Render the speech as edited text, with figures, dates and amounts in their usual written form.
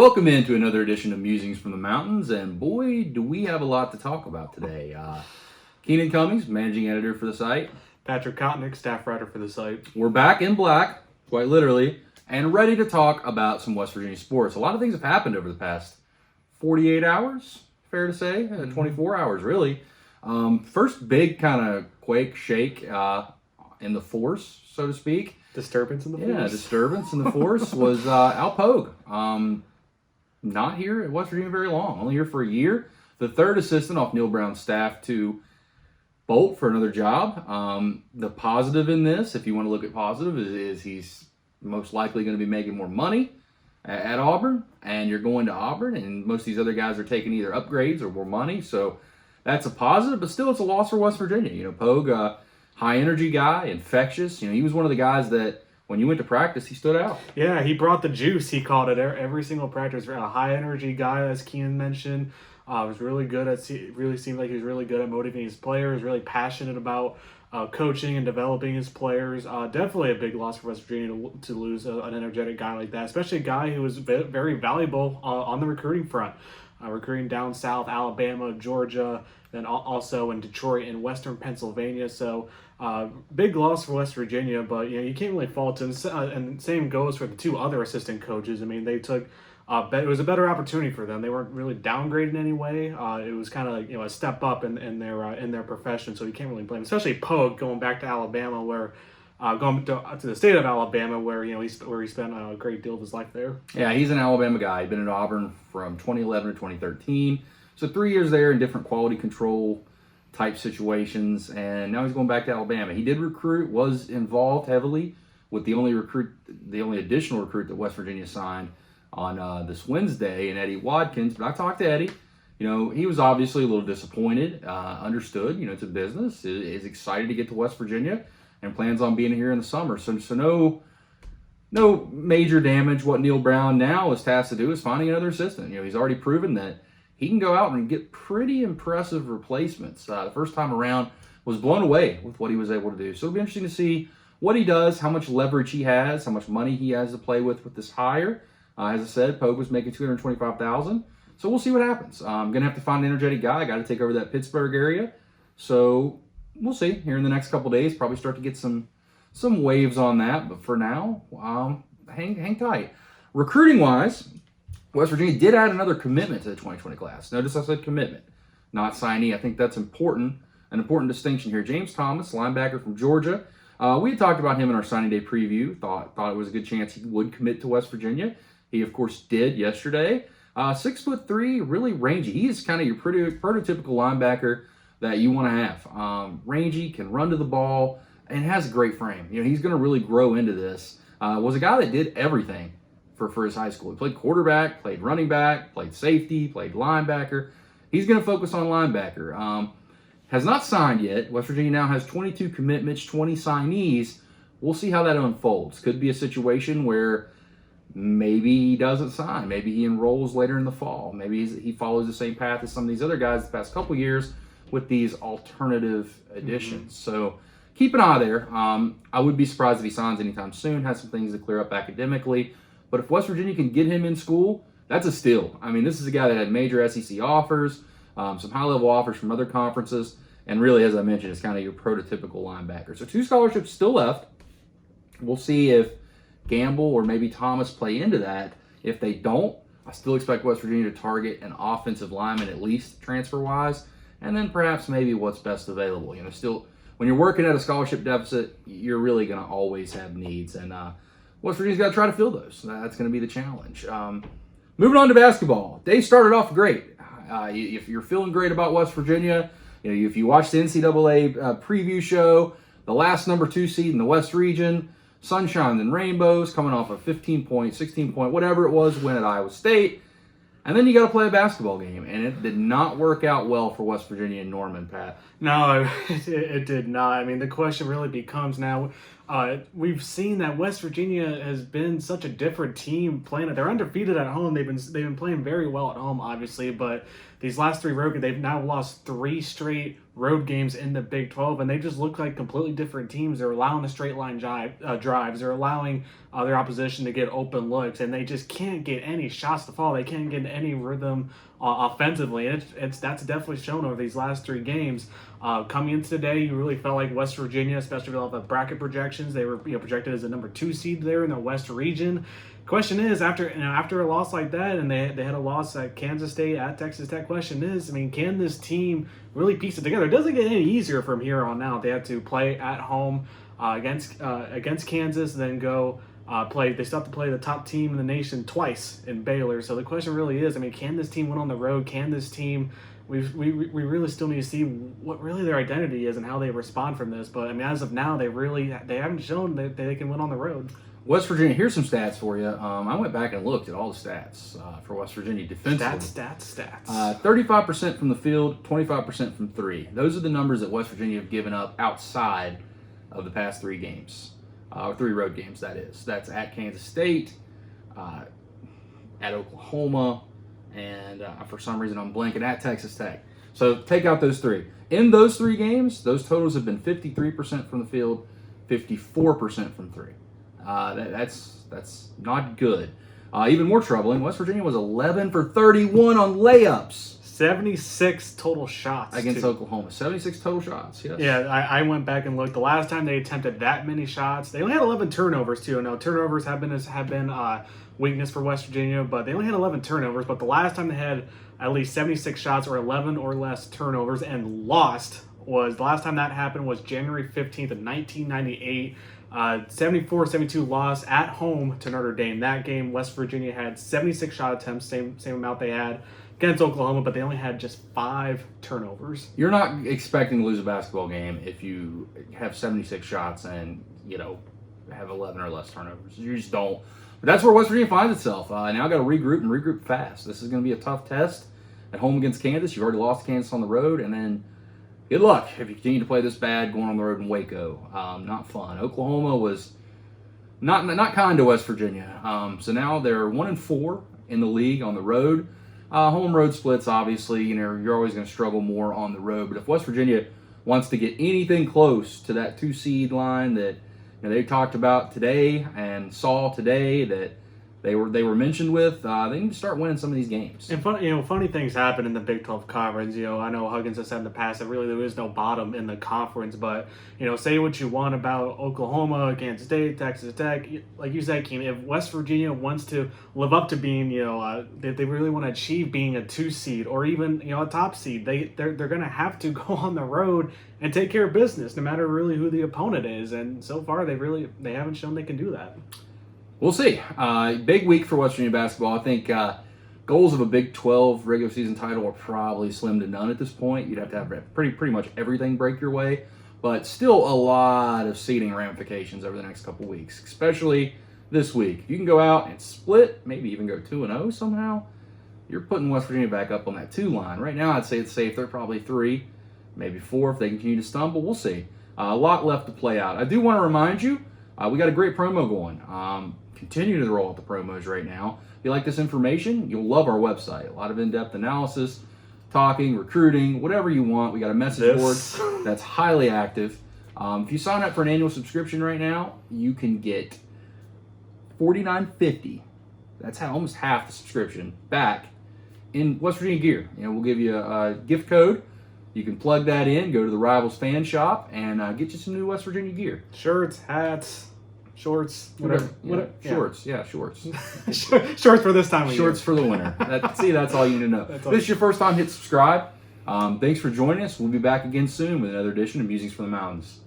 Welcome into another edition of Musings from the Mountains, and boy, do we have a lot to talk about today. Keenan Cummings, managing editor for the site. Patrick Kotnik, staff writer for the site. We're back in black, quite literally, and ready to talk about some West Virginia sports. A lot of things have happened over the past 48 hours, fair to say, 24 hours really. First big kind of quake, shake in the force, so to speak. Disturbance in the force. Yeah, disturbance in the force was Al Pogue. Not here at West Virginia very long, only here for a year. The third assistant off Neil Brown's staff to bolt for another job. The positive in this, if you want to look at positive, is he's most likely going to be making more money at Auburn, and you're going to Auburn, and most of these other guys are taking either upgrades or more money, so that's a positive, but still it's a loss for West Virginia. You know, Pogue, high energy guy, infectious. You know, he was one of the guys that when you went to practice, he stood out. Yeah, he brought the juice. He called it every single practice. A high energy guy, as Keenan mentioned. Was really good at. Really seemed like he was really good at motivating his players. Really passionate about coaching and developing his players. Definitely a big loss for West Virginia to lose an energetic guy like that, especially a guy who was very valuable on the recruiting front. Recruiting down south, Alabama, Georgia, then also in Detroit and Western Pennsylvania. So big loss for West Virginia, but you can't really fault him. And same goes for the two other assistant coaches. I mean, they took it was a better opportunity for them. They weren't really downgraded in any way. It was kind of like a step up in their profession. So you can't really blame, especially Pogue going back to Alabama, where going to the state of Alabama, where he spent a great deal of his life there. Yeah, he's an Alabama guy. He's been at Auburn from 2011 to 2013. So 3 years there in different quality control type situations, and now he's going back to Alabama. He did recruit, was involved heavily with the only additional recruit that West Virginia signed on this Wednesday, and Eddie Watkins. But I talked to Eddie. He was obviously a little disappointed, understood, it's a business, is excited to get to West Virginia and plans on being here in the summer. So no major damage. What Neil Brown now is tasked to do is finding another assistant. He's already proven that he can go out and get pretty impressive replacements. The first time around was blown away with what he was able to do. So it'll be interesting to see what he does, how much leverage he has, how much money he has to play with this hire. As I said, Pogue was making $225,000. So we'll see what happens. I'm going to have to find an energetic guy. I got to take over that Pittsburgh area. So we'll see here in the next couple days. Probably start to get some waves on that. But for now, hang tight. Recruiting-wise, West Virginia did add another commitment to the 2020 class. Notice I said commitment, not signee. I think that's important, an important distinction here. James Thomas, linebacker from Georgia. We had talked about him in our signing day preview. Thought it was a good chance he would commit to West Virginia. He, of course, did yesterday. 6'3", really rangy. He's kind of your prototypical linebacker that you want to have. Rangy, can run to the ball, and has a great frame. He's going to really grow into this. Was a guy that did everything for his high school. He played quarterback, played running back, played safety, played linebacker. He's going to focus on linebacker. Has not signed yet. West Virginia now has 22 commitments, 20 signees. We'll see how that unfolds. Could be a situation where maybe he doesn't sign. Maybe he enrolls later in the fall. Maybe he follows the same path as some of these other guys the past couple years with these alternative additions. So keep an eye there. I would be surprised if he signs anytime soon. Has some things to clear up academically. But if West Virginia can get him in school, that's a steal. I mean, this is a guy that had major SEC offers, some high-level offers from other conferences, and really, as I mentioned, is kind of your prototypical linebacker. So 2 scholarships still left. We'll see if Gamble or maybe Thomas play into that. If they don't, I still expect West Virginia to target an offensive lineman at least transfer-wise, and then perhaps maybe what's best available. Still, when you're working at a scholarship deficit, you're really going to always have needs, and West Virginia's got to try to fill those. That's going to be the challenge. Moving on to basketball. Day started off great. If you're feeling great about West Virginia, if you watched the NCAA preview show, the last number 2 seed in the West region, sunshine and rainbows, coming off a 15-point, 16-point, whatever it was, win at Iowa State. And then you got to play a basketball game, and it did not work out well for West Virginia and Norman, Pat. No, it did not. I mean, the question really becomes now, we've seen that West Virginia has been such a different team playing. They're undefeated at home. They've been playing very well at home, obviously, but these last 3 road games, they've now lost 3 straight road games in the Big 12, and they just look like completely different teams. They're allowing the straight line drives. They're allowing their opposition to get open looks, and they just can't get any shots to fall. They can't get any rhythm offensively, and that's definitely shown over these last 3 games. Coming into today, you really felt like West Virginia, especially with all the bracket projections, they were projected as a number 2 seed there in the West region. Question is, after a loss like that, and they had a loss at Kansas State, at Texas Tech, question is, can this team really piece it together? It doesn't get any easier from here on out. They have to play at home against Kansas, then go they still have to play the top team in the nation twice in Baylor. So the question really is, can this team win on the road? Can this team... We really still need to see what really their identity is and how they respond from this. But as of now, they haven't shown that they can win on the road. West Virginia, here's some stats for you. I went back and looked at all the stats for West Virginia defensively. Stats. 35% from the field, 25% from 3. Those are the numbers that West Virginia have given up outside of the past 3 games. 3 road games, that is. That's at Kansas State, at Oklahoma, and for some reason I'm blanking, at Texas Tech. So take out those 3. In those 3 games, those totals have been 53% from the field, 54% from 3. That's not good. Even more troubling, West Virginia was 11 for 31 on layups. 76 total shots against Oklahoma. 76 total shots, yes. Yeah, I went back and looked. The last time they attempted that many shots, they only had 11 turnovers too. Now turnovers have been weakness for West Virginia, but they only had 11 turnovers. But the last time they had at least 76 shots or 11 or less turnovers and lost the last time that happened was January 15th of 1998. 74-72 loss at home to Notre Dame. That game, West Virginia had 76 shot attempts, same amount they had against Oklahoma, but they only had just 5 turnovers. You're not expecting to lose a basketball game if you have 76 shots and, have 11 or less turnovers. You just don't. But that's where West Virginia finds itself. Now got to regroup fast. This is going to be a tough test at home against Kansas. You've already lost Kansas on the road, and then good luck if you continue to play this bad going on the road in Waco. Not fun. Oklahoma was not kind to West Virginia. So now they're 1-4 in the league on the road. Home road splits, obviously, you're always going to struggle more on the road. But if West Virginia wants to get anything close to that 2 seed line that they talked about today and saw today that they were mentioned with, they need to start winning some of these games. And funny things happen in the Big 12 conference. I know Huggins has said in the past that really there is no bottom in the conference, but say what you want about Oklahoma, Kansas State, Texas Tech. Like you said, Keenan, if West Virginia wants to live up to being, if they really want to achieve being a 2 seed or even a top seed, they're going to have to go on the road and take care of business, no matter really who the opponent is. And so far, they haven't shown they can do that. We'll see. Big week for West Virginia basketball. I think goals of a Big 12 regular season title are probably slim to none at this point. You'd have to have pretty much everything break your way, but still a lot of seeding ramifications over the next couple weeks, especially this week. If you can go out and split, maybe even go 2-0 somehow, you're putting West Virginia back up on that 2 line. Right now, I'd say it's safe. They're probably 3, maybe 4 if they continue to stumble. We'll see. A lot left to play out. I do want to remind you, we got a great promo going. Continue to roll out the promos right now. If you like this information, you'll love our website. A lot of in-depth analysis, talking, recruiting, whatever you want. We got a message board that's highly active. If you sign up for an annual subscription right now, you can get $49.50. That's almost half the subscription back in West Virginia gear. We'll give you a gift code. You can plug that in, go to the Rivals fan shop, and get you some new West Virginia gear. Shirts, hats, shorts, whatever. Shorts. Shorts for this time of year. Shorts for the winter. That's all you need to know. If this is your first time, hit subscribe. Thanks for joining us. We'll be back again soon with another edition of Musings from the Mountains.